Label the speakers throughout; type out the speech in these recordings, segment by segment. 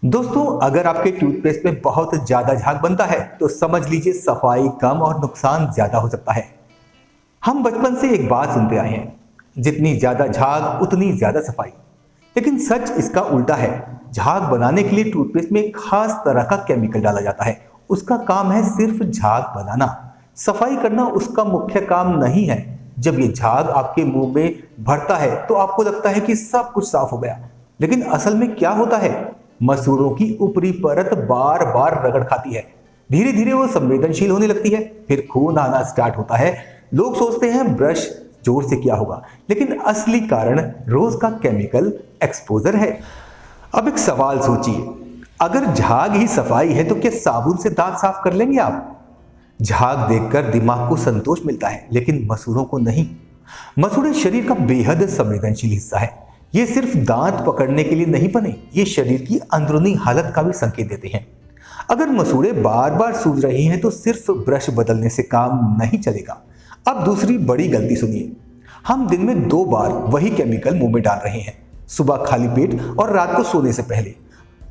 Speaker 1: दोस्तों, अगर आपके टूथपेस्ट में बहुत ज्यादा झाग बनता है तो समझ लीजिए सफाई कम और नुकसान ज्यादा हो सकता है। हम बचपन से एक बात सुनते आए हैं, जितनी ज्यादा झाग उतनी ज्यादा सफाई। लेकिन सच इसका उल्टा है। झाग बनाने के लिए टूथपेस्ट में एक खास तरह का केमिकल डाला जाता है। उसका काम है सिर्फ झाग बनाना, सफाई करना उसका मुख्य काम नहीं है। जब ये झाग आपके मुंह में भरता है तो आपको लगता है कि सब कुछ साफ हो गया, लेकिन असल में क्या होता है? मसूड़ों की ऊपरी परत बार बार रगड़ खाती है। धीरे धीरे वो संवेदनशील होने लगती है, फिर खून आना स्टार्ट होता है। लोग सोचते हैं ब्रश जोर से किया होगा, लेकिन असली कारण रोज का केमिकल एक्सपोजर है। अब एक सवाल सोचिए, अगर झाग ही सफाई है तो क्या साबुन से दांत साफ कर लेंगे आप? झाग देखकर दिमाग को संतोष मिलता है, लेकिन मसूड़ों को नहीं। मसूड़े शरीर का बेहद संवेदनशील हिस्सा है। ये सिर्फ दांत पकड़ने के लिए नहीं बने, ये शरीर की अंदरूनी हालत का भी संकेत देते हैं। अगर मसूड़े बार बार सूज रही हैं तो सिर्फ ब्रश बदलने से काम नहीं चलेगा। अब दूसरी बड़ी गलती सुनिए, हम दिन में 2 बार वही केमिकल मुंह में डाल रहे हैं, सुबह खाली पेट और रात को सोने से पहले।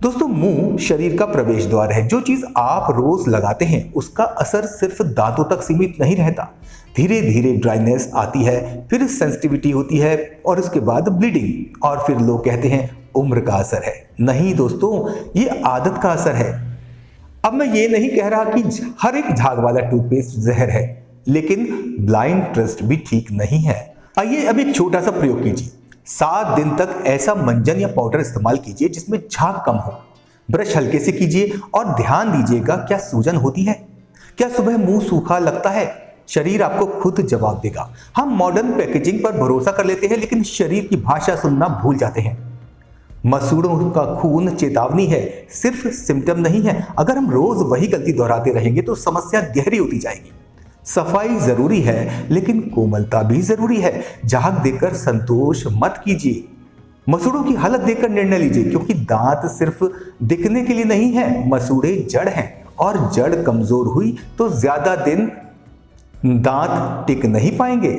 Speaker 1: दोस्तों, मुंह शरीर का प्रवेश द्वार है। जो चीज आप रोज लगाते हैं उसका असर सिर्फ दांतों तक सीमित नहीं रहता। धीरे धीरे ड्राइनेस आती है, फिर सेंसिटिविटी होती है और उसके बाद ब्लीडिंग, और फिर लोग कहते हैं उम्र का असर है। नहीं दोस्तों, ये आदत का असर है। अब मैं ये नहीं कह रहा कि हर एक झाग वाला टूथपेस्ट जहर है, लेकिन ब्लाइंड ट्रस्ट भी ठीक नहीं है। आइए अब एक छोटा सा प्रयोग कीजिए। 7 दिन तक ऐसा मंजन या पाउडर इस्तेमाल कीजिए जिसमें झाग कम हो। ब्रश हल्के से कीजिए और ध्यान दीजिएगा, क्या सूजन होती है? क्या सुबह मुंह सूखा लगता है? शरीर आपको खुद जवाब देगा। हम मॉडर्न पैकेजिंग पर भरोसा कर लेते हैं, लेकिन शरीर की भाषा सुनना भूल जाते हैं। मसूड़ों का खून चेतावनी है, सिर्फ सिम्टम नहीं है। अगर हम रोज वही गलती दोहराते रहेंगे तो समस्या गहरी होती जाएगी। सफाई जरूरी है, लेकिन कोमलता भी जरूरी है। झाग देखकर संतोष मत कीजिए, मसूड़ों की हालत देखकर निर्णय लीजिए, क्योंकि दांत सिर्फ दिखने के लिए नहीं है, मसूड़े जड़ हैं, और जड़ कमजोर हुई तो ज्यादा दिन दांत टिक नहीं पाएंगे।